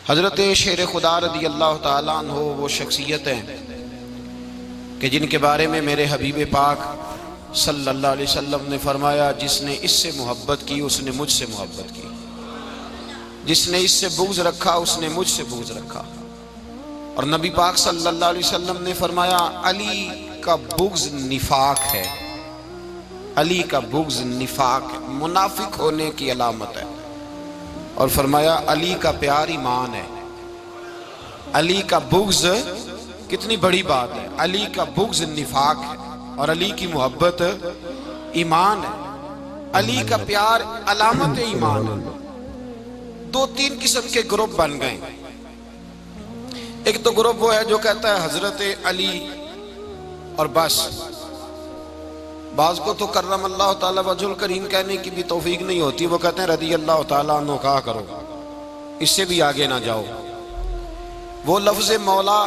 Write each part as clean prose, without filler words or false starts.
حضرت شیر خدا رضی اللہ تعالیٰ عنہ وہ شخصیت ہیں کہ جن کے بارے میں میرے حبیب پاک صلی اللہ علیہ وسلم نے فرمایا جس نے اس سے محبت کی اس نے مجھ سے محبت کی، جس نے اس سے بغض رکھا اس نے مجھ سے بغض رکھا۔ اور نبی پاک صلی اللہ علیہ وسلم نے فرمایا علی کا بغض نفاق ہے، علی کا بغض نفاق ہے، منافق ہونے کی علامت ہے۔ اور فرمایا علی کا پیار ایمان ہے، علی کا بغض کتنی بڑی بات ہے، علی کا بغض نفاق ہے اور علی کی محبت ایمان ہے، علی کا پیار علامت ایمان ہے۔ دو تین قسم کے گروپ بن گئے، ایک تو گروپ وہ ہے جو کہتا ہے حضرت علی اور بس، بعض کو تو کرم اللہ تعالیٰ وجہ الکریم کہنے کی بھی توفیق نہیں ہوتی، وہ کہتے ہیں رضی اللہ تعالیٰ عنہ کہا کرو، اس سے بھی آگے نہ جاؤ۔ وہ لفظ مولا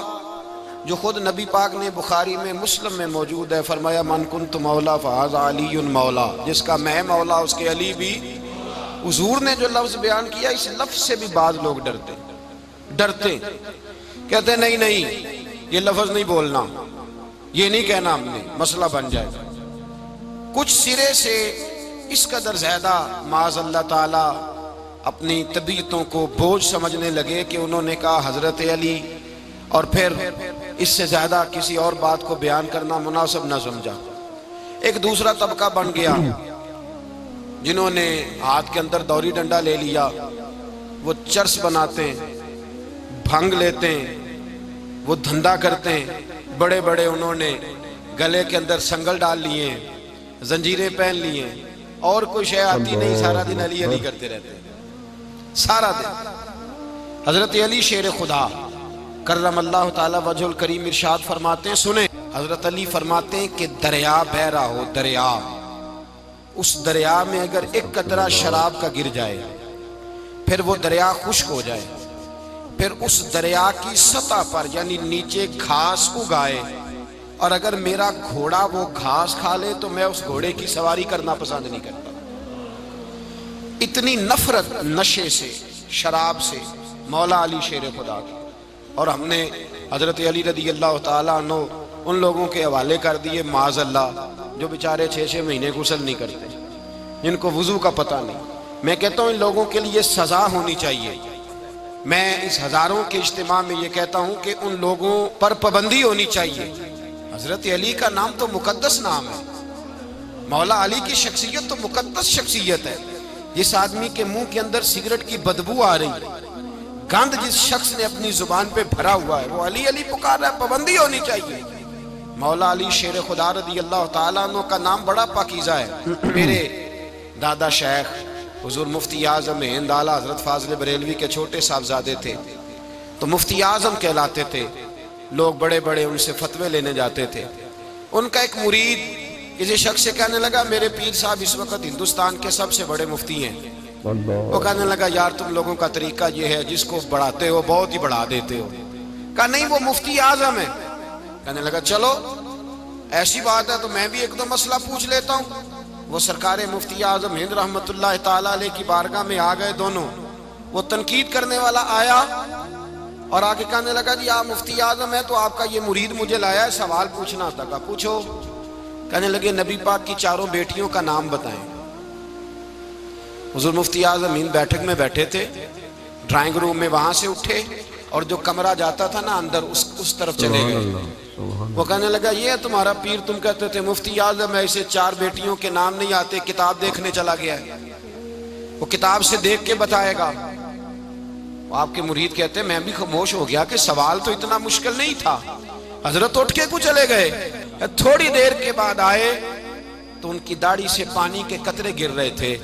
جو خود نبی پاک نے بخاری میں مسلم میں موجود ہے، فرمایا من کنت مولا فہذا علی مولا، جس کا میں مولا اس کے علی بھی۔ حضور نے جو لفظ بیان کیا اس لفظ سے بھی بعض لوگ ڈرتے کہتے ہیں نہیں یہ لفظ نہیں بولنا، یہ نہیں کہنا ہم نے، مسئلہ بن جائے گا۔ کچھ سرے سے اس قدر زیادہ معاذ اللہ تعالی اپنی طبیعتوں کو بوجھ سمجھنے لگے کہ انہوں نے کہا حضرت علی، اور پھر اس سے زیادہ کسی اور بات کو بیان کرنا مناسب نہ سمجھا۔ ایک دوسرا طبقہ بن گیا جنہوں نے ہاتھ کے اندر دوری ڈنڈا لے لیا، وہ چرس بناتے ہیں، بھنگ لیتے ہیں، وہ دھندا کرتے ہیں، بڑے بڑے انہوں نے گلے کے اندر سنگل ڈال لیے ہیں، زنجیریں پہن لیے ہیں، اور کوئی شے آتی نہیں، سارا دن علی علی کرتے رہتے ہیں سارا دن۔ حضرت علی شیر خدا کرم اللہ تعالی وجہ الکریم ارشاد فرماتے ہیں، سنیں حضرت علی فرماتے ہیں کہ دریا بہ رہا ہو، دریا، اس دریا میں اگر ایک قطرہ شراب کا گر جائے پھر وہ دریا خشک ہو جائے، پھر اس دریا کی سطح پر یعنی نیچے گھاس اگائے، اور اگر میرا گھوڑا وہ گھاس کھا لے تو میں اس گھوڑے کی سواری کرنا پسند نہیں کرتا۔ اتنی نفرت نشے سے، شراب سے مولا علی شیر خدا کی۔ اور ہم نے حضرت علی رضی اللہ تعالیٰ عنہ ان لوگوں کے حوالے کر دیے معاذ اللہ جو بیچارے 6 مہینے غسل نہیں کرتے، جن کو وضو کا پتہ نہیں۔ میں کہتا ہوں ان لوگوں کے لیے سزا ہونی چاہیے۔ میں اس ہزاروں کے اجتماع میں یہ کہتا ہوں کہ ان لوگوں پر پابندی ہونی چاہیے۔ حضرت علی کا نام تو مقدس نام ہے، مولا علی کی شخصیت تو مقدس شخصیت ہے۔ جس آدمی کے منہ کے اندر سگریٹ کی بدبو آ رہی ہے، گند جس شخص نے اپنی زبان پہ بھرا ہوا ہے، وہ علی علی پکار رہا ہے، پابندی ہونی چاہیے۔ مولا علی شیر خدا رضی اللہ تعالیٰ عنہ کا نام بڑا پاکیزہ ہے۔ میرے دادا شیخ حضور مفتی اعظم ہند اعلیٰ حضرت فاضل بریلوی کے چھوٹے صاحبزادے تھے، تو مفتی اعظم کہلاتے تھے، لوگ بڑے بڑے ان سے فتوے لینے جاتے تھے۔ ان کا ایک مرید کسی شخص سے کہنے لگا میرے پیر صاحب اس وقت ہندوستان کے سب سے بڑے مفتی ہیں۔ وہ کہنے لگا یار تم لوگوں کا طریقہ یہ ہے جس کو بڑھاتے ہو بہت ہی بڑھا دیتے ہو۔ کہا نہیں وہ مفتی اعظم ہے۔ کہنے لگا چلو ایسی بات ہے تو میں بھی ایک دو مسئلہ پوچھ لیتا ہوں۔ وہ سرکار مفتی اعظم ہند رحمت اللہ تعالیٰ علیہ کی بارگاہ میں آ گئے دونوں۔ وہ تنقید کرنے والا آیا اور آگے کہنے لگا جی آپ مفتی اعظم ہیں تو آپ کا یہ مرید مجھے لایا ہے، سوال پوچھنا تھا۔ کہا پوچھو۔ کہنے لگے نبی پاک کی 4 بیٹیوں کا نام بتائیں۔ حضور مفتی اعظم ہند بیٹھک میں بیٹھے تھے، ڈرائنگ روم میں، وہاں سے اٹھے اور جو کمرہ جاتا تھا نا اندر اس طرف چلے گئے۔ وہ کہنے لگا یہ ہے تمہارا پیر، تم کہتے تھے مفتی اعظم ہے، اسے 4 بیٹیوں کے نام نہیں آتے، کتاب دیکھنے چلا گیا ہے، وہ کتاب سے دیکھ کے بتائے گا۔ آپ کے مرید کہتے ہیں میں بھی خاموش ہو گیا کہ سوال تو اتنا مشکل نہیں تھا۔ حضرت اٹھ کے کو چلے گئے، تھوڑی دیر کے بعد آئے تو ان کی داڑھی سے پانی کے قطرے گر رہے تھے۔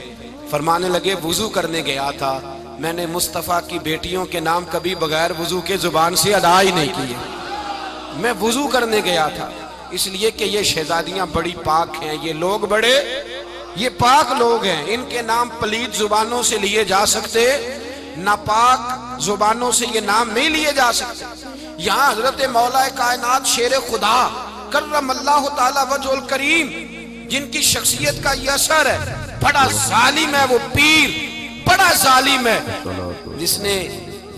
فرمانے لگے وضو کرنے گیا تھا، میں نے مصطفیٰ کی بیٹیوں کے نام کبھی بغیر وضو کے زبان سے ادا ہی نہیں کیے، میں وضو کرنے گیا تھا، اس لیے کہ یہ شہزادیاں بڑی پاک ہیں، یہ لوگ بڑے یہ پاک لوگ ہیں، ان کے نام پلید زبانوں سے لیے جا سکتے، ناپاک زبانوں سے یہ نام نہیں لیے جا سکتے۔ یہاں حضرت مولا کائنات شیر خدا کرم اللہ تعالی وجہ الکریم جن کی شخصیت کا یہ اثر ہے، بڑا ظالم ہے وہ پیر، بڑا ظالم ہے جس نے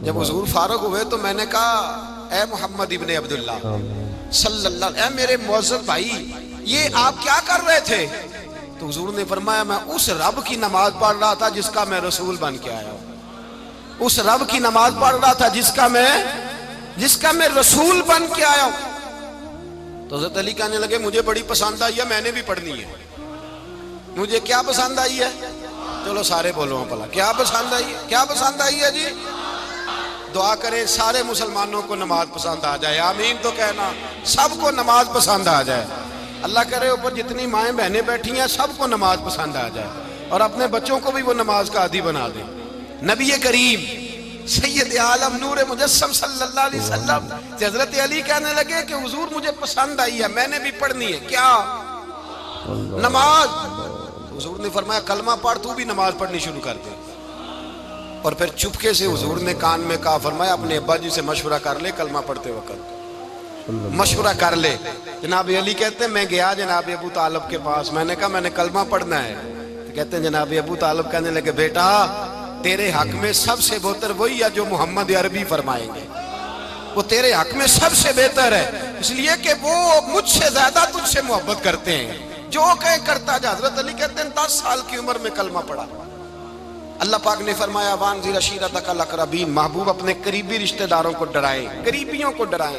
جب حضور فارغ ہوئے تو میں نے کہا اے محمد ابن عبداللہ صلی اللہ علیہ، اے میرے معزز بھائی یہ آپ کیا کر رہے تھے؟ تو حضور نے فرمایا میں اس رب کی نماز پڑھ رہا تھا جس کا میں رسول بن کے آیا ہوں، اس رب کی نماز پڑھ رہا تھا جس کا میں رسول بن کے آیا ہوں۔ تو حضرت علی کہنے لگے مجھے بڑی پسند آئی ہے، میں نے بھی پڑھنی ہے۔ مجھے کیا پسند آئی ہے؟ چلو سارے بولو پلا کیا پسند آئی ہے؟ کیا پسند آئی ہے جی؟ دعا کریں سارے مسلمانوں کو نماز پسند آ جائے، آمین تو کہنا، سب کو نماز پسند آ جائے۔ اللہ کرے اوپر جتنی مائیں بہنیں بیٹھی ہیں سب کو نماز پسند آ جائے، اور اپنے بچوں کو بھی وہ نماز کا عادی بنا دیں۔ نبی کریم سید عالم نور مجسم صلی اللہ علیہ وسلم سے حضرت علی کہنے لگے کہ حضور مجھے پسند آئی ہے، میں نے بھی پڑھنی ہے۔ کیا؟ نماز۔ حضور نے فرمایا کلمہ پڑھ، تو بھی نماز پڑھنی شروع کر دے۔ اور پھر چپکے سے حضور نے کان میں کہا، فرمایا اپنے ابا جی سے مشورہ کر لے کلمہ پڑھتے وقت، مشورہ کر لے۔ جناب علی کہتے ہیں میں گیا جناب ابو طالب کے پاس، میں نے کہا میں نے کلمہ پڑھنا ہے۔ تو کہتے ہیں جناب ابو طالب کہنے لگے بیٹا تیرے حق میں سب سے بہتر وہی ہے جو محمد عربی فرمائیں گے، وہ تیرے حق میں سب سے بہتر ہے، اس لیے کہ وہ مجھ سے زیادہ تجھ سے محبت کرتے ہیں، جو کہے کرتا جا۔ حضرت علی کہتے ہیں 10 سال کی عمر میں کلمہ پڑھا۔ اللہ پاک نے فرمایا وانذر عشیرتک الاقربین، محبوب اپنے قریبی رشتہ داروں کو ڈرائیں، قریبیوں کو ڈرائیں،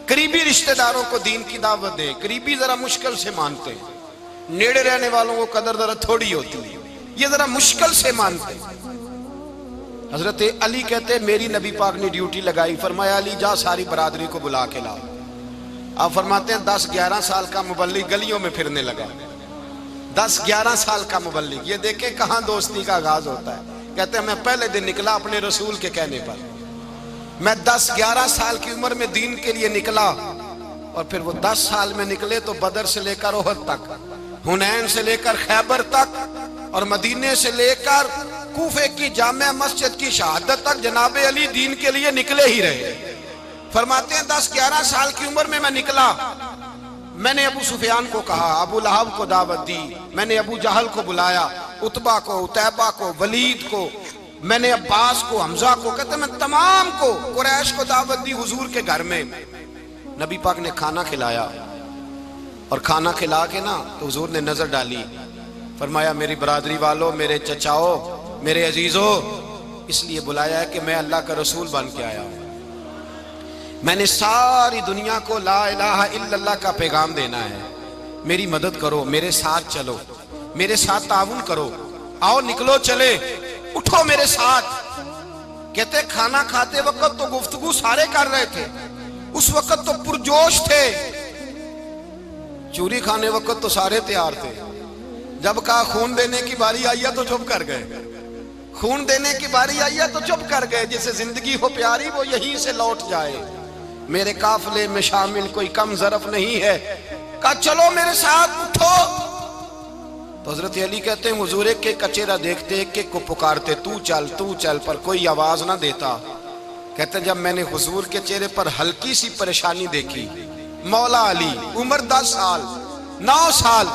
قریبی رشتہ داروں کو دین کی دعوت دیں۔ قریبی ذرا مشکل سے مانتے ہیں، نیڑے رہنے والوں کو قدر ذرا تھوڑی ہوتی ہے، یہ ذرا مشکل سے مانتے ہیں۔ حضرت علی کہتے ہیں میری نبی پاک نے ڈیوٹی لگائی، فرمایا علی جا ساری برادری کو بلا کے لا۔ آپ فرماتے ہیں 10-11 سال کا مبلغ گلیوں میں پھرنے لگا، 10-11 سال کا مبلغ۔ یہ دیکھیں کہاں دوستی کا آغاز ہوتا ہے۔ کہتے ہیں میں پہلے دن نکلا اپنے رسول کے کہنے پر، میں 10-11 سال کی عمر میں دین کے لیے نکلا، اور پھر وہ 10 سال میں نکلے تو بدر سے لے کر احد تک، حنین سے لے کر خیبر تک، اور مدینے سے لے کر کوفے کی جامع مسجد کی شہادت تک جناب علی دین کے لیے نکلے ہی رہے۔ فرماتے ہیں 10-11 سال کی عمر میں نکلا، میں نے ابو سفیان کو کہا، ابو لہب کو دعوت دی، میں نے ابو جہل کو بلایا، عتبہ کو، عتیبہ کو، ولید کو، میں نے عباس کو، حمزہ کو، کہتے ہیں میں تمام کو، قریش کو دعوت دی حضور کے گھر میں۔ نبی پاک نے کھانا کھلایا، اور کھانا کھلا کے نا تو حضور نے نظر ڈالی، فرمایا میری برادری والوں، میرے چچاؤ، میرے عزیزوں، اس لیے بلایا ہے کہ میں اللہ کا رسول بن کے آیا ہوں، میں نے ساری دنیا کو لا الہ الا اللہ کا پیغام دینا ہے، میری مدد کرو، میرے ساتھ چلو، میرے ساتھ تعاون کرو، آؤ نکلو چلے، اٹھو میرے ساتھ۔ کہتے کھانا کھاتے وقت تو گفتگو سارے کر رہے تھے، اس وقت تو پرجوش تھے، چوری کھانے وقت تو سارے تیار تھے، جب کہا خون دینے کی باری آئی ہے تو چپ کر گئے، خون دینے کی باری آئی ہے تو چپ کر گئے، جسے زندگی ہو پیاری وہ یہیں سے لوٹ جائے، میرے قافلے میں شامل کوئی کم ظرف نہیں ہے، کہا چلو میرے ساتھ اٹھو۔ تو حضرت علی کہتے ہیں حضور ایک ایک کا چہرہ دیکھتے، ایک ایک کو پکارتے تو چل، پر کوئی آواز نہ دیتا۔ کہتے ہیں جب میں نے حضور کے چہرے پر ہلکی سی پریشانی دیکھی، مولا علی عمر 10 سال 9 سال،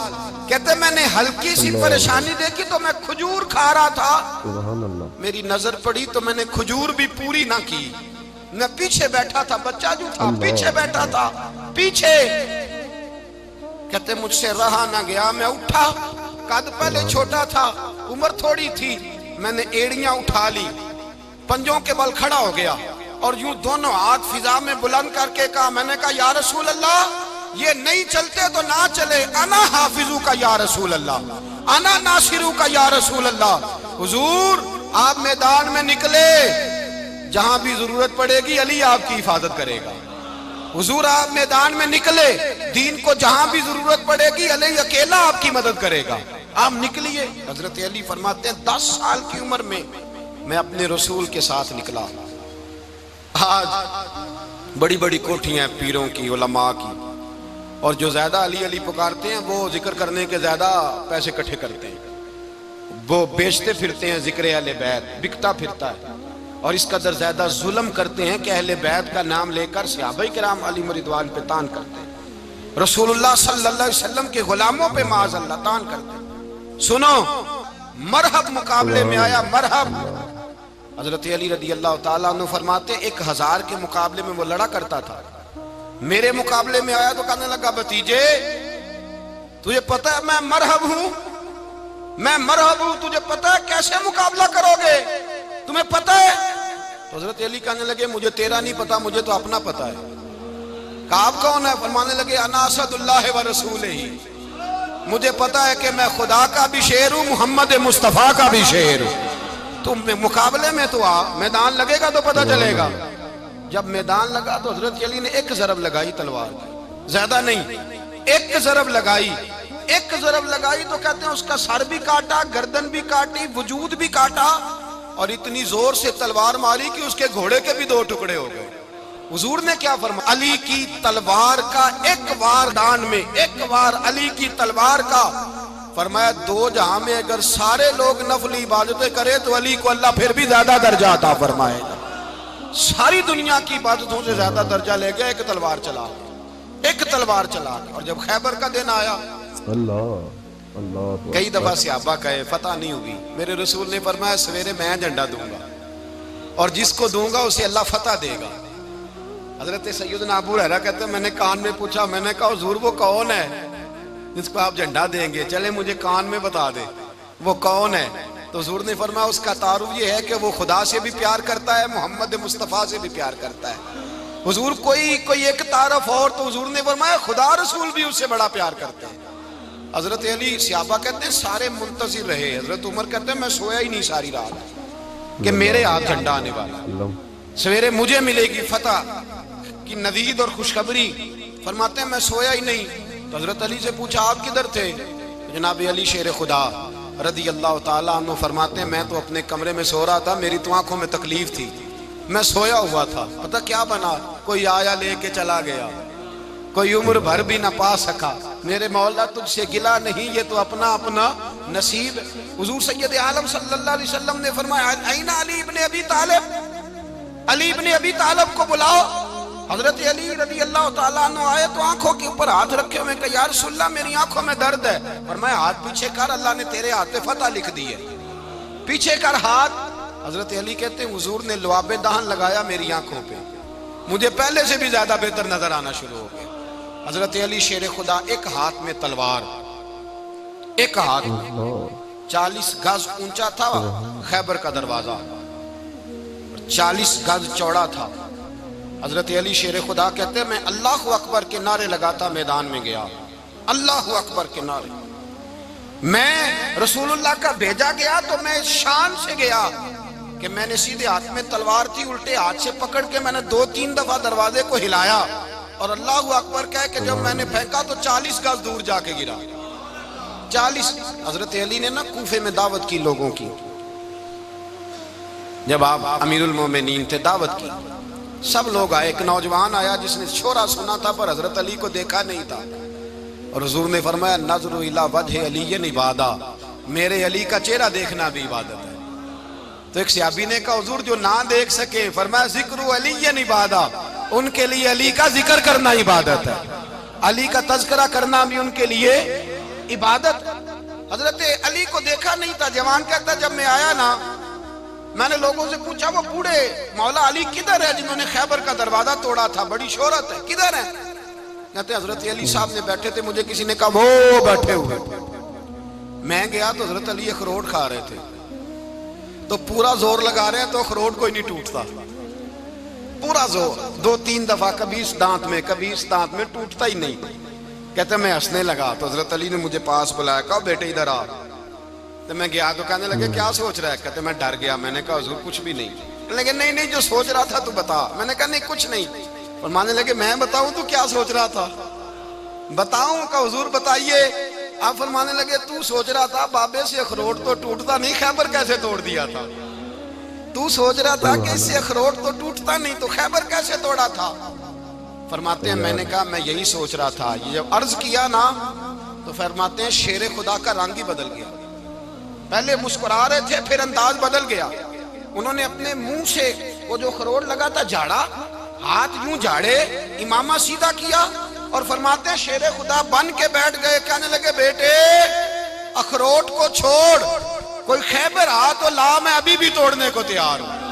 کہتے ہیں میں نے ہلکی سی پریشانی دیکھی تو میں کھجور کھا رہا تھا، میری نظر پڑی تو میں نے کھجور بھی پوری نہ کی، میں پیچھے بیٹھا تھا، بچہ جو تھا پیچھے بیٹھا تھا، پیچھے۔ کہتے مجھ سے رہا نہ گیا، میں اٹھا، قد پہلے چھوٹا تھا، عمر تھوڑی تھی، میں نے ایڑیاں اٹھا لی، پنجوں کے بل کھڑا ہو گیا، اور یوں دونوں ہاتھ فضا میں بلند کر کے کہا، میں نے کہا یا رسول اللہ یہ نہیں چلتے تو نہ چلے، انا حافظو کا یا رسول اللہ، انا ناصرو کا یا رسول اللہ۔ حضور آپ میدان میں نکلے، جہاں بھی ضرورت پڑے گی علی آپ کی حفاظت کرے گا۔ حضور آپ میدان میں نکلے، دین کو جہاں بھی ضرورت پڑے گی علی اکیلا آپ کی مدد کرے گا، آپ نکلیے۔ حضرت علی فرماتے ہیں 10 سال کی عمر میں میں اپنے رسول کے ساتھ نکلا۔ آج بڑی بڑی کوٹھیاں پیروں کی، علماء کی، اور جو زیادہ علی علی پکارتے ہیں وہ ذکر کرنے کے زیادہ پیسے اکٹھے کرتے ہیں، وہ بیچتے پھرتے ہیں ذکر اہل بیت، بکتا پھرتا ہے، اور اس قدر زیادہ ظلم کرتے ہیں کہ اہل بیت کا نام لے کر صحابہ کرام علیہم رضوان پہ تان کرتے ہیں، رسول اللہ صلی اللہ علیہ وسلم کے غلاموں پہ معاذ اللہ تان کرتے ہیں۔ سنو، مرحب مقابلے میں آیا، مرحب حضرت علی رضی اللہ تعالیٰ عنہ فرماتے 1000 کے مقابلے میں وہ لڑا کرتا تھا، میرے مقابلے میں آیا تو کہنے لگا بھتیجے تجھے پتہ ہے میں مرحب ہوں، تجھے پتہ ہے کیسے مقابلہ کرو گے، تمہیں پتہ ہے؟ تو حضرت علی کہنے لگے مجھے تیرا نہیں پتا، مجھے تو اپنا پتا ہے۔ کہا آپ کون ہے؟ فرمانے لگے انا اسد اللہ و رسولہ، مجھے پتا ہے کہ میں خدا کا بھی شیر ہوں، محمد مصطفیٰ کا بھی شیر ہوں۔ تم مقابلے میں تو آ، میدان لگے گا تو پتہ چلے گا۔ جب میدان لگا تو حضرت علی نے ایک ضرب لگائی تلوار کی، زیادہ نہیں، ایک ضرب لگائی تو کہتے ہیں اس کا سر بھی کاٹا، گردن بھی کاٹی، وجود بھی کاٹا، اور اتنی زور سے تلوار ماری کہ اس کے گھوڑے کے بھی 2 ٹکڑے ہو گئے۔ حضور نے کیا فرمایا؟ علی کی تلوار کا ایک وار دان میں، ایک وار علی کی تلوار کا، فرمایا 2 جہاں میں اگر سارے لوگ نفل عبادتیں کرے تو علی کو اللہ پھر بھی زیادہ درجہ عطا فرمائے گا۔ ساری دنیا کی عبادتوں سے زیادہ درجہ لے گیا، ایک تلوار چلا اور جب خیبر کا دن آیا، کئی دفعہ صحابہ کہے فتح نہیں ہوگی، میرے رسول نے فرمایا سویرے میں جھنڈا دوں گا اور جس کو دوں گا اسے اللہ فتح دے گا۔ حضرت سیدنا ابو ہریرہ کہتے ہیں میں نے کان میں پوچھا، میں نے کہا حضور وہ کون ہے جس کو آپ جھنڈا دیں گے؟ چلے مجھے کان میں بتا دے وہ کون ہے۔ تو حضور نے فرمایا اس کا تعارف یہ ہے کہ وہ خدا سے بھی پیار کرتا ہے، محمد مصطفیٰ سے بھی پیار کرتا ہے۔ حضور کوئی ایک تعارف اور، تو حضور نے فرمایا خدا رسول بھی اس سے بڑا پیار کرتے ہیں۔ حضرت علی، صحابہ کہتے ہیں سارے منتظر رہے، حضرت عمر کہتے ہیں میں سویا ہی نہیں ساری رات کہ میرے ہاتھ جھنڈا آنے والا، سویرے مجھے ملے گی فتح کی نوید اور خوشخبری۔ فرماتے ہیں میں سویا ہی نہیں۔ تو حضرت علی سے پوچھا آپ کدھر تھے؟ جناب علی شیر خدا رضی اللہ تعالیٰ عنہ فرماتے ہیں میں تو اپنے کمرے میں سو رہا تھا، میری تو آنکھوں میں تکلیف تھی، میں سویا ہوا تھا، پتہ کیا بنا؟ کوئی آیا لے کے چلا گیا، کوئی عمر بھر بھی نہ پا سکا۔ میرے مولا تجھ سے گلا نہیں، یہ تو اپنا نصیب۔ حضور سید عالم صلی اللہ علیہ وسلم نے فرمایا این علی ابن ابی طالب، علی ابن ابی طالب کو بلاؤ۔ حضرت علی رضی اللہ تعالیٰ عنہ آئے تو آنکھوں کے اوپر ہاتھ رکھے ہوئے کہ یا رسول اللہ میری آنکھوں میں درد ہے۔ فرمایا ہاتھ پیچھے کر، اللہ نے تیرے ہاتھ پہ فتح لکھ دی ہے، پیچھے کر ہاتھ۔ حضرت علی کہتے ہیں حضور نے لعاب دہن لگایا میری آنکھوں پہ، مجھے پہلے سے بھی زیادہ بہتر نظر آنا شروع ہو گیا۔ حضرت علی شیر خدا، ایک ہاتھ میں تلوار، ایک ہاتھ 40 گز اونچا تھا خیبر کا دروازہ، 40 گز چوڑا تھا۔ حضرت علی شیر خدا کہتے ہیں میں اللہ اکبر کے نعرے لگاتا میدان میں گیا، اللہ اکبر کے نعرے۔ میں رسول اللہ کا بھیجا گیا تو میں شان سے گیا کہ میں نے سیدھے ہاتھ میں تلوار تھی، الٹے ہاتھ سے پکڑ کے میں نے 2-3 دفعہ دروازے کو ہلایا اور اللہ اکبر کہہ کہ جب میں نے پھینکا تو 40 گز دور جا کے گرا، 40۔ حضرت علی نے نا کوفے میں دعوت کی لوگوں کی، جب آپ امیر المومنین تھے، دعوت کی، سب لوگ آئے۔ ایک نوجوان آیا جس نے شورا سنا تھا پر حضرت علی کو دیکھا نہیں تھا، اور حضور نے فرمایا نظر الی وجہ علی عبادہ، میرے علی کا چہرہ دیکھنا بھی عبادت ہے۔ تو ایک صحابی نے کہا حضور جو نہ دیکھ سکے، فرمایا ذکر علی عبادہ، ان کے لیے علی کا ذکر کرنا عبادت ہے، علی کا تذکرہ کرنا بھی ان کے لیے عبادت۔ حضرت علی کو دیکھا نہیں تھا، جوان کہتا جب میں آیا نا میں نے لوگوں سے پوچھا وہ بوڑھے مولا علی کدھر ہے جنہوں نے خیبر کا دروازہ توڑا تھا، بڑی شہرت ہے، کدھر ہے؟ کہتے حضرت علی صاحب نے بیٹھے تھے، مجھے کسی نے کہا وہ بیٹھے ہوئے۔ میں گیا تو حضرت علی اخروٹ کھا رہے تھے، تو پورا زور لگا رہے ہیں تو اخروٹ کوئی نہیں ٹوٹتا، پورا زور 2-3 دفعہ، کبھی اس دانت میں کبھی اس دانت میں، ٹوٹتا ہی نہیں۔ کہتے میں ہنسنے لگا تو حضرت علی نے مجھے پاس بلایا، کہا بیٹے ادھر آ۔ تو میں گیا تو کہنے لگے کیا سوچ رہا ہے؟ کہتے میں ڈر گیا، میں نے کہا حضور کچھ بھی نہیں۔ لیکن نہیں جو سوچ رہا تھا تو بتا۔ میں نے کہا نہیں کچھ نہیں۔ فرمانے لگے میں بتاؤں تو کیا سوچ رہا تھا؟ بتاؤں؟ کہ حضور بتائیے۔ آپ فرمانے لگے تو سوچ رہا تھا بابے سے اخروٹ تو ٹوٹتا نہیں، خیبر کیسے توڑ دیا تھا؟ تو سوچ رہا تھا کہ اس سے اخروٹ تو ٹوٹتا نہیں تو خیبر کیسے توڑا تھا؟ فرماتے ہیں میں نے کہا میں یہی سوچ رہا تھا۔ یہ جب عرض کیا نا تو فرماتے ہیں شیر خدا کا رنگ ہی بدل گیا، پہلے مسکرا رہے تھے پھر انداز بدل گیا۔ انہوں نے اپنے منہ سے وہ جو خروٹ لگا تھا جھاڑا، ہاتھ یوں جھاڑے، امامہ سیدھا کیا اور فرماتے ہیں شیر خدا بن کے بیٹھ گئے، کہنے لگے بیٹے اخروٹ کو چھوڑ، کوئی خیبر آ تو لا، میں ابھی بھی توڑنے کو تیار ہوں۔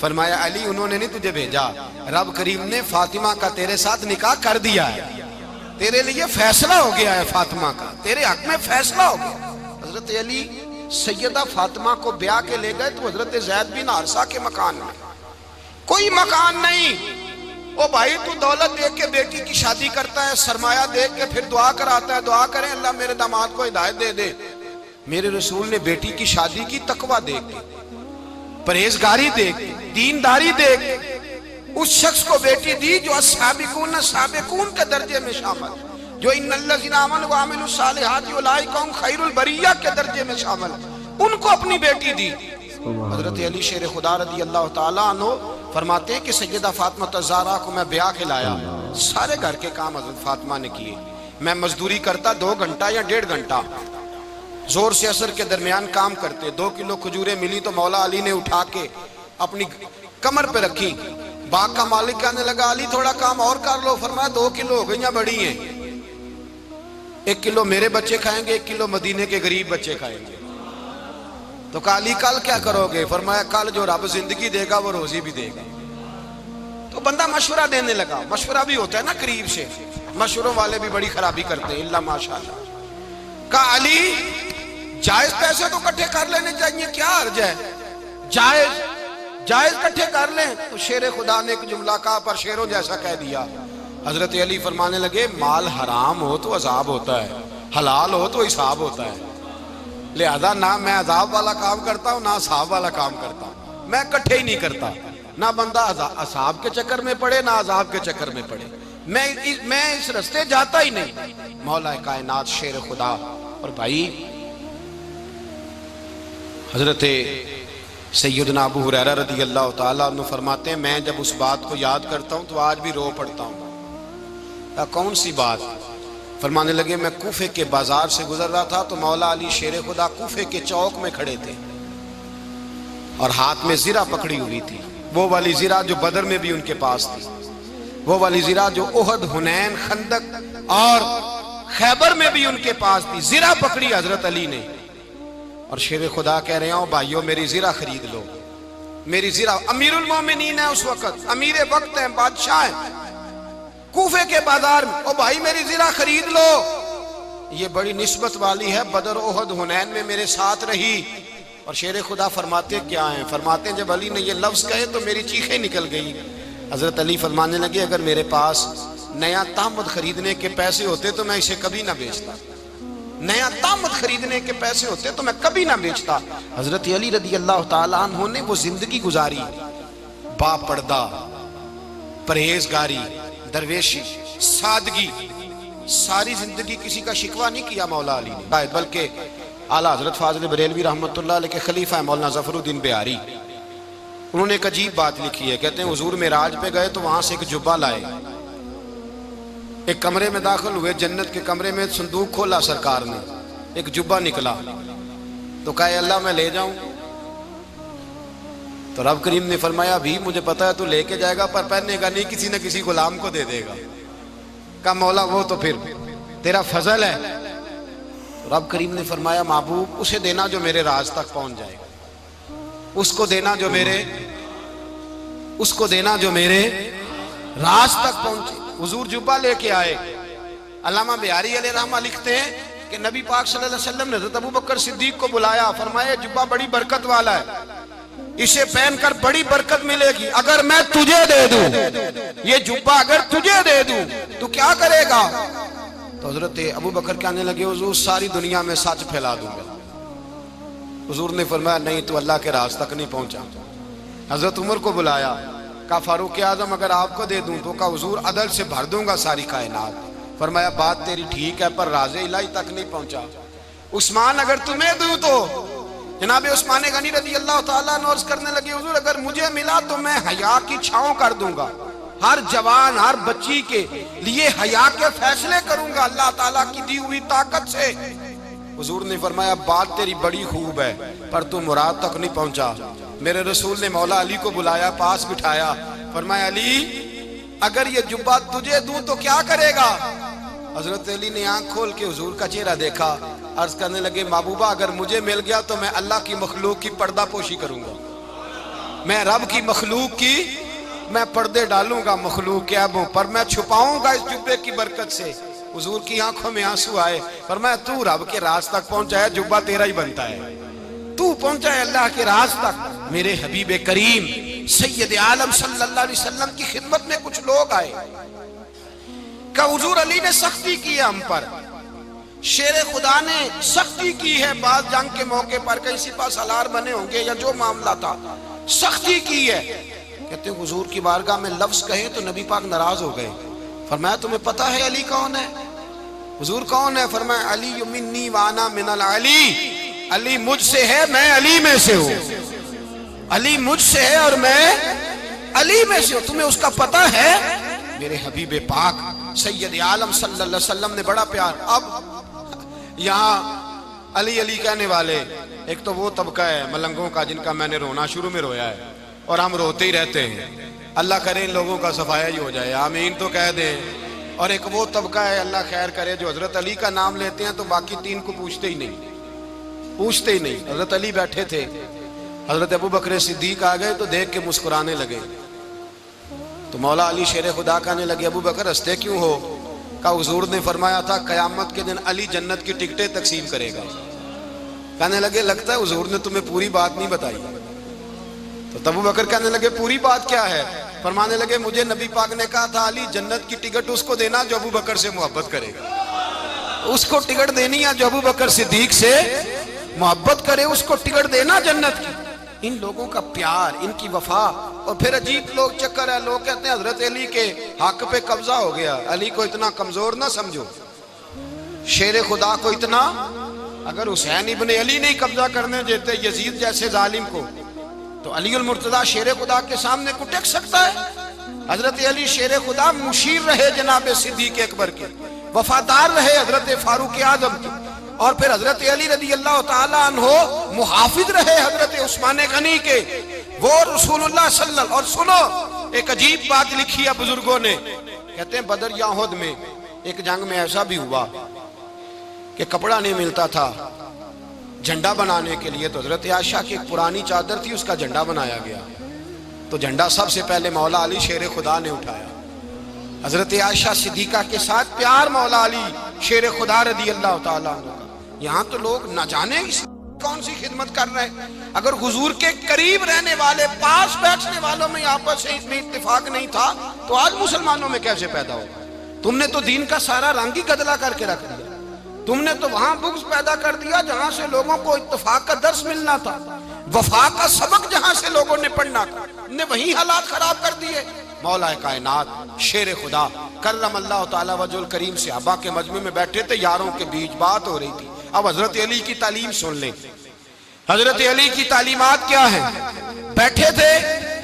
فرمایا علی انہوں نے نہیں تجھے بھیجا، رب کریم نے فاطمہ کا تیرے ساتھ نکاح کر دیا ہے، تیرے لیے فیصلہ ہو گیا ہے فاطمہ کا، تیرے حق میں فیصلہ ہو گیا۔ حضرت علی سیدہ فاطمہ کو بیاہ کے لے گئے تو حضرت زید بن حارثہ کے مکان میں، کوئی مکان نہیں۔ او بھائی تو دولت دیکھ کے بیٹی کی شادی کرتا ہے، سرمایہ دیکھ کے پھر دعا کراتا ہے، دعا کریں اللہ میرے داماد کو ہدایت دے دے۔ میرے رسول نے بیٹی کی شادی کی تقوی دیکھ کے، پرہیزگاری دیکھ کے، دینداری دیکھ کے اس شخص کو بیٹی دی جو السابقون سابقون کے درجے میں شامل، جو ان الذین آمنوا وعملوا الصالحات اولئک هم خیر البریہ کے درجے میں شامل، ان کو اپنی بیٹی دی۔ حضرت علی شیر خدا رضی اللہ تعالیٰ عنہ فرماتے ہیں کہ سیدہ فاطمہ الزہرا کو میں بیاہ کے لایا، سارے گھر کے کام حضرت فاطمہ نے کیے، میں مزدوری کرتا 2 گھنٹہ یا 1.5 گھنٹہ، زور سے عصر کے درمیان کام کرتے، 2 کلو کھجوریں ملی تو مولا علی نے اٹھا کے اپنی کمر پہ رکھی، باغ کا مالک کہنے لگا علی تھوڑا کام اور کر لو، فرمایا 2 کلو ہو گئیں بڑی ہیں، 1 کلو میرے بچے کھائیں گے، 1 کلو مدینے کے غریب بچے کھائیں گے۔ تو کہا علی کل کیا کرو گے؟ فرمایا کل جو رب زندگی دے گا وہ روزی بھی دے گا۔ تو بندہ مشورہ دینے لگا، مشورہ بھی ہوتا ہے نا قریب سے، مشوروں والے بھی بڑی خرابی کرتے ہیں اللہ ماشاءاللہ۔ کہا علی جائز پیسے تو کٹھے کر لینے چاہیے، کیا حرج ہے، جائز کٹھے کر لیں۔ تو شیر خدا نے ایک جملہ کہا پر شیروں جیسا کہہ دیا۔ حضرت علی فرمانے لگے مال حرام ہو تو عذاب ہوتا ہے، حلال ہو تو حساب ہوتا ہے، لہذا نہ میں عذاب والا کام کرتا ہوں نہ حساب والا کام کرتا ہوں، میں کٹھے ہی نہیں کرتا، نہ بندہ عذاب کے چکر میں پڑے نہ عذاب کے چکر میں پڑے، میں اس رستے جاتا ہی نہیں۔ مولا کائنات شیر خدا۔ اور بھائی حضرت سیدنا ابو ہریرہ رضی اللہ تعالیٰ عنہ فرماتے ہیں میں جب اس بات کو یاد کرتا ہوں تو آج بھی رو پڑتا ہوں۔ کون سی بات؟ فرمانے لگے میں کوفے کے بازار سے گزر رہا تھا تو مولا علی شیر خدا کوفے کے چوک میں کھڑے تھے اور ہاتھ میں زرہ پکڑی ہوئی تھی، وہ والی زرہ جو بدر میں بھی ان کے پاس تھی، وہ والی زرہ جو احد، حنین، خندق اور خیبر میں بھی ان کے پاس تھی، زرہ پکڑی حضرت علی نے اور شیر خدا کہہ رہے ہیں بھائیو میری زرہ خرید لو، میری زرہ۔ امیر المومنین ہے اس وقت، امیر وقت ہیں، بادشاہ ہیں کوفے کے بازار میں، او بھائی میری زرہ خرید لو، یہ بڑی نسبت والی ہے، بدر، احد، حنین میں میرے ساتھ رہی۔ اور شیر خدا فرماتے کیا ہیں؟ فرماتے ہیں جب علی نے یہ لفظ کہے تو میری چیخیں نکل گئی۔ حضرت علی فرمانے لگے اگر میرے پاس نیا تامد خریدنے کے پیسے ہوتے تو میں اسے کبھی نہ بیچتا، نیا تامد خریدنے کے پیسے ہوتے تو میں کبھی نہ بیچتا۔ حضرت علی رضی اللہ تعالیٰ عنہ نے وہ زندگی گزاری، با پردہ، پرہیزگاری، درویشی، سادگی، ساری زندگی کسی کا شکوہ نہیں کیا مولا علی نے، بلکہ اعلیٰ حضرت فاضل بریلوی رحمۃ اللہ علیہ کے خلیفہ مولانا ظفر الدین بہاری، انہوں نے ایک عجیب بات لکھی ہے، کہتے ہیں حضور معراج پہ گئے تو وہاں سے ایک جبہ لائے، ایک کمرے میں داخل ہوئے، جنت کے کمرے میں صندوق کھولا سرکار نے، ایک جبہ نکلا تو کہا اللہ میں لے جاؤں؟ تو رب کریم نے فرمایا ابھی مجھے پتا ہے تو لے کے جائے گا پر پہننے گا نہیں، کسی نہ کسی غلام کو دے دے گا۔ کہا مولا وہ تو پھر تیرا فضل ہے۔ رب کریم نے فرمایا محبوب اسے دینا جو میرے راز تک پہنچ جائے گا، اس کو دینا جو میرے راز تک پہنچے۔ حضور جبہ لے کے آئے۔ علامہ بہاری علیہ رحمہ لکھتے ہیں کہ نبی پاک صلی اللہ علیہ وسلم نے حضرت ابوبکر صدیق کو بلایا، فرمایا جبہ بڑی برکت والا ہے، اسے پہن کر بڑی برکت ملے گی، اگر میں تجھے دے دوں یہ جبہ، اگر تجھے دے دوں تو کیا کرے گا؟ تو حضرت ابوبکر کہنے لگے حضور ساری دنیا میں سچ پھیلا دوں گا۔ حضور نے فرمایا نہیں تو اللہ کے راز تک نہیں پہنچا۔ حضرت عمر کو بلایا، کہا فاروق اعظم اگر آپ کو دے دوں تو کہا حضور عدل سے بھر دوں گا ساری کائنات۔ فرمایا بات تیری ٹھیک ہے پر راز الہی تک نہیں پہنچا۔ عثمان اگر تمہیں دوں تو جناب عثمان غنی رضی اللہ تعالیٰ عنہ عرض کرنے لگے حضور اگر مجھے ملا تو میں حیا کی چھاؤں کر دوں گا، ہر جوان ہر بچی کے لیے حیا کے فیصلے کروں گا اللہ تعالیٰ کی دی ہوئی طاقت سے۔ حضور نے فرمایا بات تیری بڑی خوب ہے پر تو مراد تک نہیں پہنچا۔ میرے رسول نے مولا علی کو بلایا، پاس بٹھایا، فرمایا علی اگر یہ جبہ تجھے دوں تو کیا کرے گا؟ حضرت علی نے آنکھ کھول کے حضور کا چہرہ دیکھا، عرض کرنے لگے محبوبہ اگر مجھے مل گیا تو میں اللہ کی مخلوق کی پردہ پوشی کروں گا، میں رب کی مخلوق کی میں پردے ڈالوں گا مخلوق کے عیبوں پر، میں چھپاؤں گا اس جبے کی برکت سے۔ حضور کی آنکھوں میں آنسو آئے، فرمایا تو رب کے راز تک پہنچا ہے، جبہ تیرا ہی بنتا ہے، تو پہنچا ہے اللہ کے راز تک۔ میرے حبیب کریم سید عالم صلی اللہ علیہ وسلم کی خدمت میں کچھ لوگ آئے کہ حضور علی نے سختی کی ہے ہم پر، شیر خدا نے سختی کی ہے، بعض جنگ کے موقع پر کہیں سپہ سالار بنے ہوں گے یا جو معاملہ تھا، سختی کی ہے۔ کہتے ہیں حضور کی بارگاہ میں لفظ کہے تو نبی پاک ناراض ہو گئے۔ فرمایا تمہیں پتہ ہے علی کون ہے؟ حضور کون ہے؟ فرمایا علی منی وانا من العلی، علی مجھ سے ہے میں علی میں سے ہوں، علی مجھ سے ہے اور میں علی میں سے ہوں، تمہیں اس کا پتہ ہے؟ میرے حبیب پاک سید عالم صلی اللہ علیہ وسلم نے بڑا پیار۔ اب یہاں علی علی کہنے والے ایک تو وہ طبقہ ہے ملنگوں کا جن کا میں نے رونا شروع میں رویا ہے اور ہم روتے ہی رہتے ہیں، اللہ کرے ان لوگوں کا صفایا ہی ہو جائے، آمین تو کہہ دیں۔ اور ایک وہ طبقہ ہے اللہ خیر کرے جو حضرت علی کا نام لیتے ہیں تو باقی تین کو پوچھتے ہی نہیں۔ حضرت علی بیٹھے تھے، حضرت ابو بکر صدیق آ گئے تو دیکھ کے مسکرانے لگے، تو مولا علی شیر خدا کہنے لگے ابو بکر ہنستے کیوں ہو؟ کہ حضور نے فرمایا تھا قیامت کے دن علی جنت کی ٹکٹیں تقسیم کرے گا۔ کہنے لگے لگتا ہے حضور نے تمہیں پوری بات نہیں بتائی۔ تو ابو بکر کہنے لگے پوری بات کیا ہے؟ فرمانے لگے مجھے نبی پاک نے کہا تھا علی جنت کی ٹکٹ اس کو دینا جو ابو بکر سے محبت کرے گا، اس کو ٹکٹ دینی ہے جو ابو بکر صدیق سے محبت کرے، اس کو ٹکٹ دینا جنت کی۔ ان لوگوں کا پیار، ان کی وفا۔ اور پھر عجیب لوگ چکر ہے، لوگ کہتے ہیں حضرت علی کے حق پہ قبضہ ہو گیا، علی کو اتنا کمزور نہ سمجھو، شیر خدا کو اتنا، اگر حسین ابن علی نہیں قبضہ کرنے دیتے یزید جیسے ظالم کو تو علی المرتضیٰ شیر خدا کے سامنے کو ٹک سکتا ہے؟ حضرت علی شیر خدا مشیر رہے جناب صدیق اکبر کے، وفادار رہے حضرت فاروق اعظم کے، اور پھر حضرت علی رضی اللہ تعالیٰ عنہ محافظ رہے حضرت عثمان غنی کے، وہ رسول اللہ صلی اللہ۔ اور سنو ایک عجیب بات لکھی ہے بزرگوں نے، کہتے ہیں بدر یا احد میں ایک جنگ میں ایسا بھی ہوا کہ کپڑا نہیں ملتا تھا جھنڈا بنانے کے لیے، تو حضرت عائشہ کی ایک پرانی چادر تھی، اس کا جھنڈا بنایا گیا، تو جھنڈا سب سے پہلے مولا علی شیر خدا نے اٹھایا۔ حضرت عائشہ صدیقہ کے ساتھ پیار مولا علی شیر خدا رضی اللہ تعالیٰ عنہ کا۔ یہاں تو لوگ نہ جانے کون سی خدمت کر رہے ہیں، اگر حضور کے قریب رہنے والے پاس بیٹھنے والوں میں آپس میں اتفاق نہیں تھا تو آج مسلمانوں میں کیسے پیدا ہوگا؟ تم نے تو دین کا سارا رنگ ہی گدلا کر کے رکھ دیا، تم نے تو وہاں بغض پیدا کر دیا جہاں سے لوگوں کو اتفاق کا درس ملنا تھا، وفا کا سبق جہاں سے لوگوں نے پڑھنا تھا، نے وہی حالات خراب کر دیے۔ مولا کائنات شیر خدا کرم اللہ تعالیٰ وجہ الکریم صحابہ کے مجمع میں بیٹھے تھے، یاروں کے بیچ بات ہو رہی تھی۔ اب حضرت علی کی تعلیم سن لیں، حضرت علی کی تعلیمات کیا ہیں؟ بیٹھے تھے،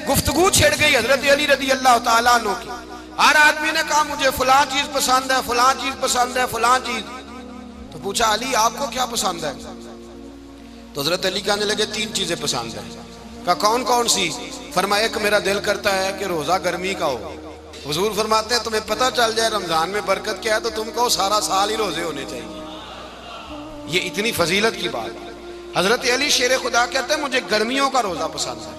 گفتگو چھڑ گئی حضرت علی رضی اللہ تعالیٰ عنہ کی، ہر آدمی نے کہا مجھے فلاں چیز پسند ہے، فلاں چیز پسند ہے، فلاں چیز۔ تو پوچھا علی آپ کو کیا پسند ہے؟ تو حضرت علی کہنے لگے تین چیزیں پسند ہیں۔ کہا کون کون سی؟ فرمایا کہ میرا دل کرتا ہے کہ روزہ گرمی کا ہو۔ حضور فرماتے ہیں تمہیں پتہ چل جائے رمضان میں برکت کیا ہے تو تم کو سارا سال ہی روزے ہونے چاہیے، یہ اتنی فضیلت کی بات۔ حضرت علی شیر خدا کہتے ہیں مجھے گرمیوں کا روزہ پسند ہے،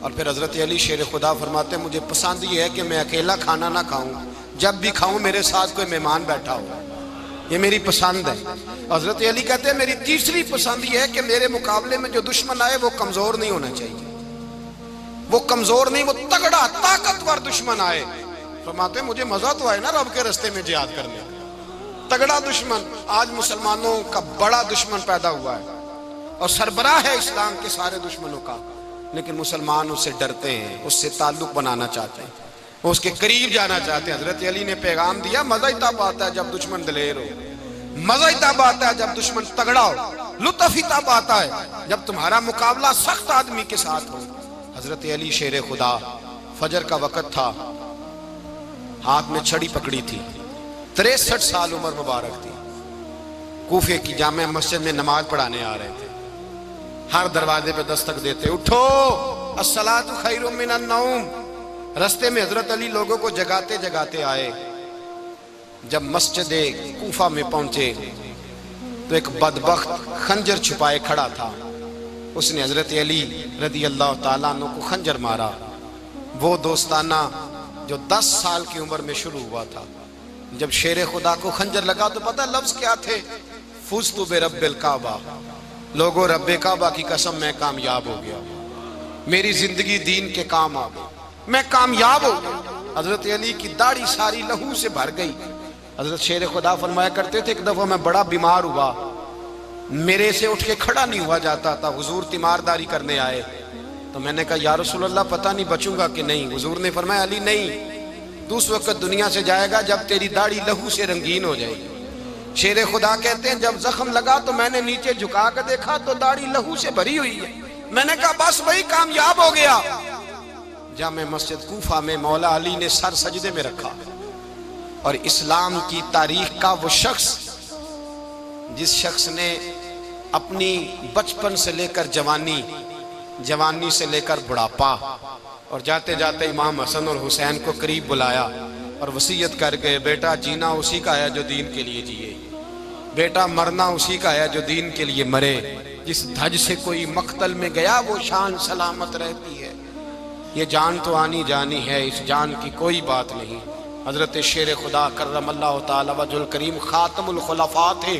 اور پھر حضرت علی شیر خدا فرماتے ہیں مجھے پسند یہ ہے کہ میں اکیلا کھانا نہ کھاؤں، جب بھی کھاؤں میرے ساتھ کوئی مہمان بیٹھا ہو، یہ میری پسند ہے۔ حضرت علی کہتے ہیں میری تیسری پسند یہ ہے کہ میرے مقابلے میں جو دشمن آئے وہ کمزور نہیں ہونا چاہیے، وہ کمزور نہیں، وہ تگڑا طاقتور دشمن آئے۔ فرماتے ہیں مجھے مزہ تو آئے نا رب کے رستے میں جہاد کرنے، تگڑا دشمن۔ آج مسلمانوں کا بڑا دشمن پیدا ہوا ہے اور سربراہ ہے اسلام کے سارے دشمنوں کا، لیکن مسلمان اس سے ڈرتے ہیں، اس سے تعلق بنانا چاہتے ہیں، وہ اس کے قریب جانا چاہتے ہیں۔ حضرت علی نے پیغام دیا مزہ ہی تب آتا ہے جب دشمن دلیر ہو، مزہ ہی تب آتا ہے جب دشمن تگڑا ہو، لطف ہی تب آتا ہے جب تمہارا مقابلہ سخت آدمی کے ساتھ ہو۔ حضرت علی شیر خدا، فجر کا وقت تھا، ہاتھ میں چھڑی پکڑی تھی، 63 سال عمر مبارک تھی، کوفے کی جامع مسجد میں نماز پڑھانے آ رہے تھے، ہر دروازے پہ دستک دیتے اٹھو الصلاۃ خیر من النوم۔ رستے میں حضرت علی لوگوں کو جگاتے جگاتے آئے، جب مسجد کوفہ میں پہنچے تو ایک بدبخت خنجر چھپائے کھڑا تھا، اس نے حضرت علی رضی اللہ تعالیٰ عنہ کو خنجر مارا۔ وہ دوستانہ جو 10 سال کی عمر میں شروع ہوا تھا، جب شیر خدا کو خنجر لگا تو پتہ لفظ کیا تھے؟ فزت برب الکعبہ، لوگوں رب کعبہ کی قسم میں کامیاب ہو گیا، میری زندگی دین کے کام آ گئی، میں کامیاب ہو گیا۔ حضرت علی کی داڑھی ساری لہو سے بھر گئی۔ حضرت شیر خدا فرمایا کرتے تھے ایک دفعہ میں بڑا بیمار ہوا، میرے سے اٹھ کے کھڑا نہیں ہوا جاتا تھا، حضور تیمارداری کرنے آئے تو میں نے کہا یا رسول اللہ پتہ نہیں بچوں گا کہ نہیں۔ حضور نے فرمایا علی نہیں، تو اس وقت دنیا سے جائے گا جب تیری داڑھی لہو سے رنگین ہو جائے گی۔ شیر خدا کہتے ہیں جب زخم لگا تو میں نے نیچے جھکا کر دیکھا تو داڑھی لہو سے بھری ہوئی ہے، میں نے کہا بس وہی کامیاب ہو گیا۔ جامع مسجد کوفہ میں مولا علی نے سر سجدے میں رکھا، اور اسلام کی تاریخ کا وہ شخص جس شخص نے اپنی بچپن سے لے کر جوانی، جوانی سے لے کر بڑھاپا، اور جاتے جاتے امام حسن اور حسین کو قریب بلایا اور وصیت کر کے بیٹا جینا اسی کا ہے جو دین کے لیے جیے، بیٹا مرنا اسی کا ہے جو دین کے لیے مرے، جس دھج سے کوئی مقتل میں گیا وہ شان سلامت رہتی ہے، یہ جان تو آنی جانی ہے، اس جان کی کوئی بات نہیں۔ حضرت شیر خدا کرم اللہ تعالی وجہ الکریم خاتم الخلفاء تھے،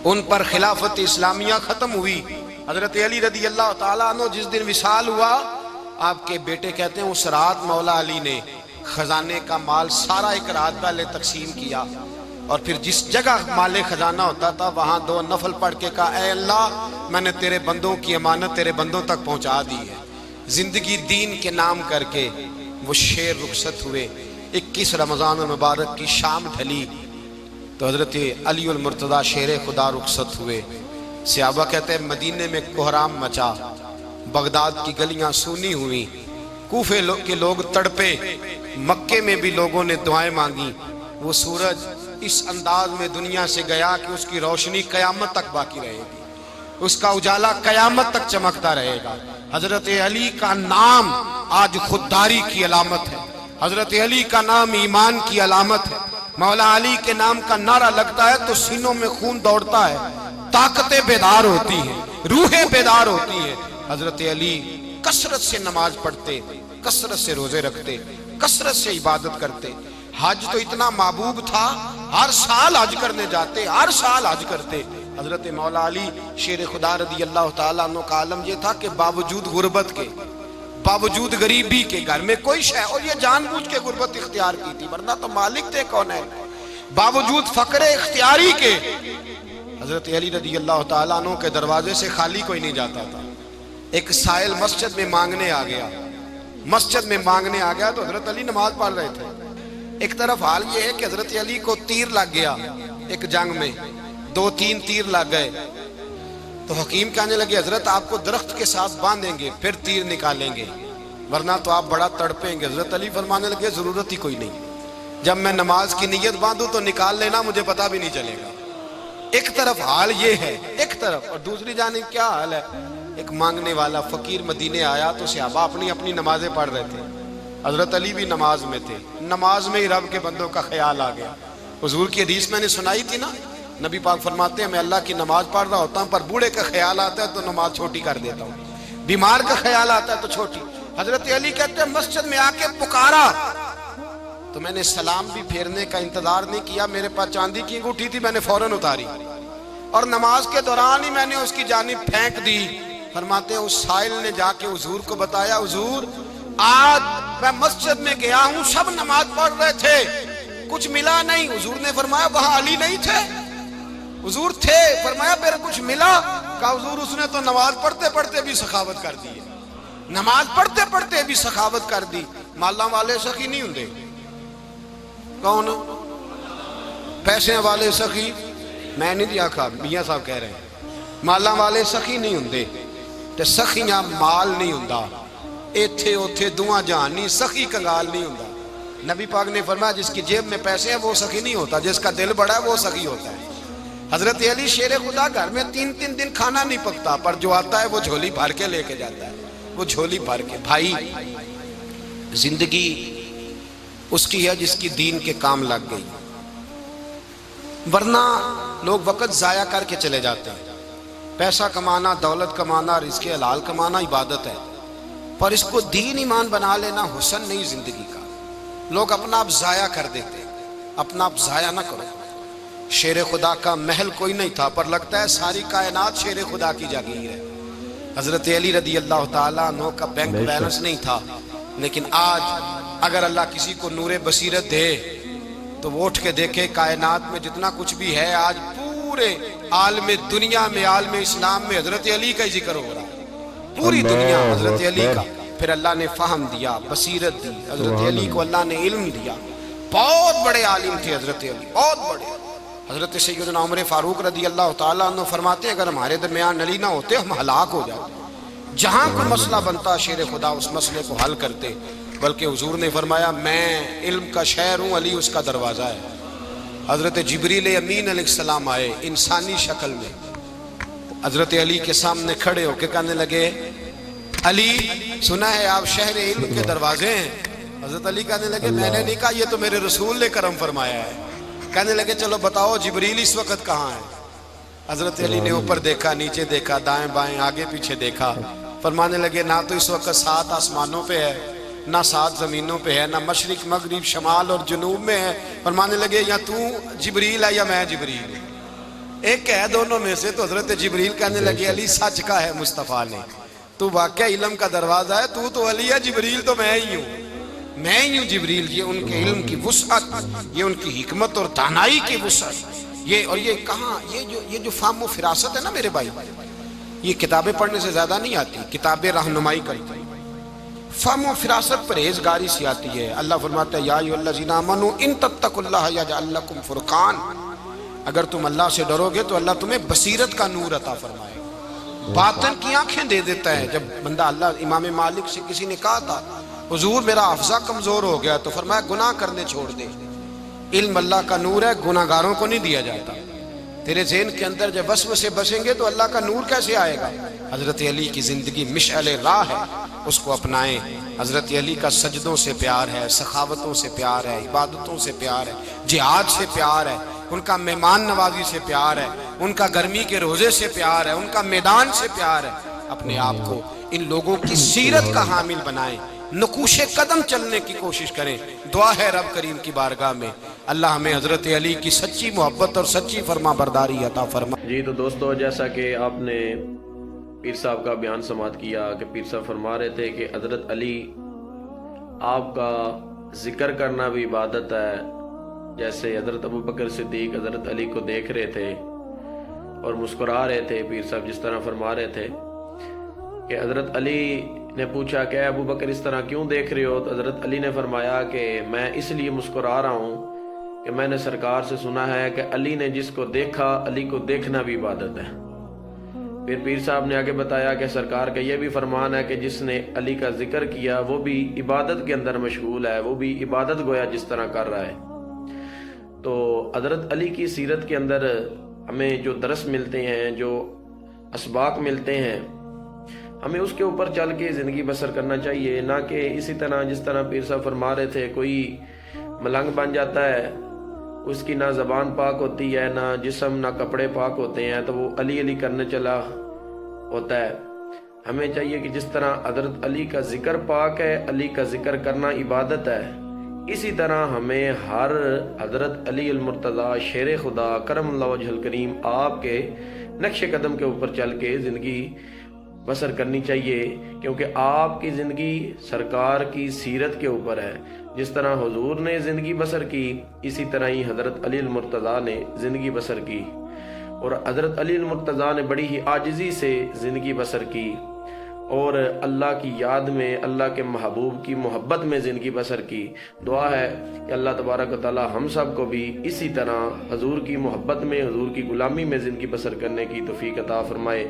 ان پر خلافت اسلامیہ ختم ہوئی۔ حضرت علی رضی اللہ تعالیٰ عنہ جس دن وصال ہوا، آپ کے بیٹے کہتے ہیں اس رات مولا علی نے خزانے کا مال سارا ایک رات پہلے تقسیم کیا، اور پھر جس جگہ مال خزانہ ہوتا تھا وہاں 2 نفل پڑھ کے کہا اے اللہ میں نے تیرے بندوں کی امانت تیرے بندوں تک پہنچا دی ہے۔ زندگی دین کے نام کر کے وہ شیر رخصت ہوئے۔ 21 رمضان المبارک کی شام ڈھلی تو حضرت علی المرتضیٰ شیر خدا رخصت ہوئے۔ صحابہ کہتے ہیں مدینے میں کوہرام مچا، بغداد کی گلیاں سونی ہوئی، کوفے کے لوگ تڑپے، مکے میں بھی لوگوں نے دعائیں مانگی۔ وہ سورج اس انداز میں دنیا سے گیا کہ اس کی روشنی قیامت تک باقی رہے گی، اس کا اجالا قیامت تک چمکتا رہے گا۔ حضرت علی کا نام آج خودداری کی علامت ہے، حضرت علی کا نام ایمان کی علامت ہے۔ مولا علی کے نام کا نعرہ لگتا ہے تو سینوں میں خون دوڑتا ہے، طاقتیں بیدار ہوتی ہیں، روحیں بیدار ہوتی ہیں۔ حضرت علی کثرت سے نماز پڑھتے، کثرت سے روزے رکھتے، کثرت سے عبادت کرتے۔ حج تو اتنا محبوب تھا، ہر سال حج کرنے جاتے، ہر سال حج کرتے۔ حضرت مولا علی شیر خدا رضی اللہ تعالیٰ عنہ کا عالم یہ تھا کہ باوجود غربت کے، باوجود غریبی کے، گھر میں کوئی شے، اور یہ جان بوجھ کے غربت اختیار کی تھی ورنہ تو مالک تھے کون ہے، باوجود فقر اختیاری کے حضرت علی رضی اللہ تعالیٰ عنہ کے دروازے سے خالی کوئی نہیں جاتا تھا۔ ایک سائل مسجد میں مانگنے آ گیا، مسجد میں مانگنے آ گیا تو حضرت علی نماز پڑھ رہے تھے۔ ایک طرف حال یہ ہے کہ حضرت علی کو تیر لگ گیا ایک جنگ میں، 2-3 تیر لگ گئے تو حکیم کہنے لگے حضرت آپ کو درخت کے ساتھ باندھیں گے پھر تیر نکالیں گے ورنہ تو آپ بڑا تڑپیں گے۔ حضرت علی فرمانے لگے ضرورت ہی کوئی نہیں، جب میں نماز کی نیت باندھوں تو نکال لینا، مجھے پتہ بھی نہیں چلے گا۔ ایک طرف حال یہ ہے، ایک طرف، اور دوسری جانب کیا حال ہے؟ ایک مانگنے والا فقیر مدینے آیا تو صحابہ اپنی اپنی نمازیں پڑھ رہے تھے، حضرت علی بھی نماز میں تھے، نماز میں ہی رب کے بندوں کا خیال آ گیا۔ حضور کی حدیث میں نے سنائی تھی نا، نبی پاک فرماتے ہیں میں اللہ کی نماز پڑھ رہا ہوتا ہوں پر بوڑھے کا خیال آتا ہے تو نماز چھوٹی کر دیتا ہوں، بیمار کا خیال آتا ہے تو چھوٹی۔ حضرت علی کہتے ہیں مسجد میں آ کے پکارا تو میں نے سلام بھی پھیرنے کا انتظار نہیں کیا، میرے پاس چاندی کی انگوٹھی تھی، میں نے فوراً اتاری اور نماز کے دوران ہی میں نے اس کی جانب پھینک دی۔ فرماتے ہیں اس سائل نے جا کے حضور کو بتایا حضور آج میں مسجد میں گیا ہوں، سب نماز پڑھ رہے تھے، کچھ ملا نہیں۔ حضور نے فرمایا وہاں علی نہیں تھے؟ حضور تھے۔ فرمایا پھر کچھ ملا؟ کہا حضور اس نے تو نماز پڑھتے پڑھتے بھی سخاوت کر دی، نماز پڑھتے پڑھتے بھی سخاوت کر دی۔ مالاں والے سخی نہیں ہوندے، کون؟ پیسے والے سخی میں نہیں دیا کھا، میاں صاحب کہہ رہے ہیں مالاں والے سخی نہیں ہوندے، تے سخیاں مال نہیں ہوندا، ایتھے اوتھے دعا جہان نہیں، سخی کنگال نہیں ہوندا۔ نبی پاک نے فرمایا جس کی جیب میں پیسے ہیں وہ سخی نہیں ہوتا، جس کا دل بڑا ہے وہ سخی ہوتا ہے۔ حضرت علی شیر خدا گھر میں 3 دن کھانا نہیں پکتا پر جو آتا ہے وہ جھولی بھر کے لے کے جاتا ہے، وہ جھولی بھر کے۔ بھائی زندگی اس کی ہے جس کی دین کے کام لگ گئی، ورنہ لوگ وقت ضائع کر کے چلے جاتے ہیں۔ پیسہ کمانا، دولت کمانا، رزق حلال کمانا عبادت ہے، پر اس کو دین ایمان بنا لینا حسن نہیں زندگی کا۔ لوگ اپنا آپ ضائع کر دیتے، اپنا آپ ضائع نہ کرو۔ شیر خدا کا محل کوئی نہیں تھا، پر لگتا ہے ساری کائنات شیر خدا کی جاگیر ہے۔ حضرت علی رضی اللہ تعالیٰ عنہ کا بینک بیلنس نہیں تھا، لیکن آج اگر اللہ کسی کو نور بصیرت دے تو وہ اٹھ کے دیکھے کائنات میں جتنا کچھ بھی ہے، آج پورے عالم دنیا میں، عالم اسلام میں حضرت علی کا ہی ذکر ہو رہا ہے، پوری دنیا حضرت علی کا۔ پھر اللہ نے فہم دیا، بصیرت دی، حضرت علی کو اللہ نے علم دیا۔ بہت بڑے عالم تھے حضرت علی، بہت بڑے۔ حضرت سیدنا عمر فاروق رضی اللہ تعالیٰ عنہ فرماتے ہیں اگر ہمارے درمیان علی نہ ہوتے ہم ہلاک ہو جاتے، جہاں کوئی مسئلہ بنتا شیر خدا اس مسئلے کو حل کرتے۔ بلکہ حضور نے فرمایا میں علم کا شہر ہوں، علی اس کا دروازہ ہے۔ حضرت جبریل امین علیہ السلام آئے انسانی شکل میں، حضرت علی کے سامنے کھڑے ہو کے کہنے لگے علی سنا ہے آپ شہر علم کے دروازے ہیں؟ حضرت علی کہنے لگے میں نے نہیں کہا، یہ تو میرے رسول نے کرم فرمایا ہے۔ کہنے لگے چلو بتاؤ جبریل اس وقت کہاں ہے؟ حضرت علی نے اوپر دیکھا، نیچے دیکھا، دائیں بائیں آگے پیچھے دیکھا، فرمانے لگے نہ تو اس وقت 7 آسمانوں پہ ہے، نہ 7 زمینوں پہ ہے، نہ مشرق مغرب شمال اور جنوب میں ہے۔ فرمانے لگے یا تو جبریل ہے یا میں جبریل، ایک ہے دونوں میں سے۔ تو حضرت جبریل کہنے لگے علی سچ کا ہے مصطفیٰ نے، تو واقعہ علم کا دروازہ ہے، تو علی ہے، جبریل تو میں ہی ہوں، میں ہی ہوں جبریل۔ یہ ان کے علم کی وسعت، یہ ان کی حکمت اور دانائی کی وسعت، اور یہ کہاں یہ جو فہم و فراست ہے نا میرے بھائی، یہ کتابیں پڑھنے سے زیادہ نہیں آتی، کتابیں رہنمائی کرتی۔ فہم و فراست پرہیزگاری سے آتی ہے۔ اللہ فرماتا ہے یا ایھا الذین آمنوا ان تتقوا اللہ یجعل لکم فرقان، اگر تم اللہ سے ڈرو گے تو اللہ تمہیں بصیرت کا نور عطا فرمائے گا، باطن کی آنکھیں دے دیتا ہے۔ جب بندہ اللہ امام مالک سے کسی نے کہا تھا حضور میرا حافظہ کمزور ہو گیا، تو فرمایا گناہ کرنے چھوڑ دے، علم اللہ کا نور ہے، گناہ گاروں کو نہیں دیا جاتا۔ تیرے ذہن کے اندر جب وسوسے بسیں گے تو اللہ کا نور کیسے آئے گا؟ حضرت علی کی زندگی مشعل راہ ہے، اس کو اپنائیں۔ حضرت علی کا سجدوں سے پیار ہے، سخاوتوں سے پیار ہے، عبادتوں سے پیار ہے، جہاد سے پیار ہے، ان کا مہمان نوازی سے پیار ہے، ان کا گرمی کے روزے سے پیار ہے، ان کا میدان سے پیار ہے۔ اپنے آپ کو ان لوگوں کی سیرت کا حامل بنائیں، نقوش قدم چلنے کی کوشش کریں۔ دعا ہے رب کریم کی بارگاہ میں اللہ ہمیں حضرت علی کی سچی محبت اور سچی فرما برداری عطا فرمائے۔ جی تو دوستو، جیسا کہ آپ نے پیر صاحب کا بیان سماعت کیا کہ پیر صاحب فرما رہے تھے کہ حضرت علی آپ کا ذکر کرنا بھی عبادت ہے۔ جیسے حضرت ابوبکر صدیق حضرت علی کو دیکھ رہے تھے اور مسکرا رہے تھے، پیر صاحب جس طرح فرما رہے تھے کہ حضرت علی نے پوچھا کہ ابوبکر اس طرح کیوں دیکھ رہے ہو؟ تو حضرت علی نے فرمایا کہ میں اس لیے مسکرا رہا ہوں کہ میں نے سرکار سے سنا ہے کہ علی نے جس کو دیکھا، علی کو دیکھنا بھی عبادت ہے۔ پھر پیر صاحب نے آگے بتایا کہ سرکار کا یہ بھی فرمان ہے کہ جس نے علی کا ذکر کیا وہ بھی عبادت کے اندر مشغول ہے، وہ بھی عبادت گویا جس طرح کر رہا ہے۔ تو حضرت علی کی سیرت کے اندر ہمیں جو درس ملتے ہیں، جو اسباق ملتے ہیں، ہمیں اس کے اوپر چل کے زندگی بسر کرنا چاہیے، نہ کہ اسی طرح جس طرح پیر صاحب فرما رہے تھے کوئی ملنگ بن جاتا ہے، اس کی نہ زبان پاک ہوتی ہے، نہ جسم، نہ کپڑے پاک ہوتے ہیں، تو وہ علی علی کرنے چلا ہوتا ہے۔ ہمیں چاہیے کہ جس طرح حضرت علی کا ذکر پاک ہے، علی کا ذکر کرنا عبادت ہے، اسی طرح ہمیں ہر حضرت علی المرتضیٰ شیر خدا کرم اللہ وجہ الکریم آپ کے نقش قدم کے اوپر چل کے زندگی بسر کرنی چاہیے، کیونکہ آپ کی زندگی سرکار کی سیرت کے اوپر ہے۔ جس طرح حضور نے زندگی بسر کی، اسی طرح ہی حضرت علی المرتضیٰ نے زندگی بسر کی، اور حضرت علی المرتضیٰ نے بڑی ہی عاجزی سے زندگی بسر کی اور اللہ کی یاد میں، اللہ کے محبوب کی محبت میں زندگی بسر کی۔ دعا ہے کہ اللہ تبارک و تعالی ہم سب کو بھی اسی طرح حضور کی محبت میں، حضور کی غلامی میں زندگی بسر کرنے کی توفیق عطا فرمائے۔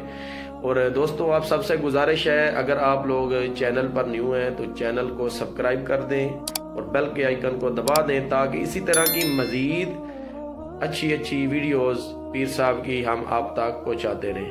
اور دوستو، آپ سب سے گزارش ہے اگر آپ لوگ چینل پر نیو ہیں تو چینل کو سبسکرائب کر دیں اور بیل کے آئیکن کو دبا دیں، تاکہ اسی طرح کی مزید اچھی ویڈیوز پیر صاحب کی ہم آپ تک پہنچاتے رہیں۔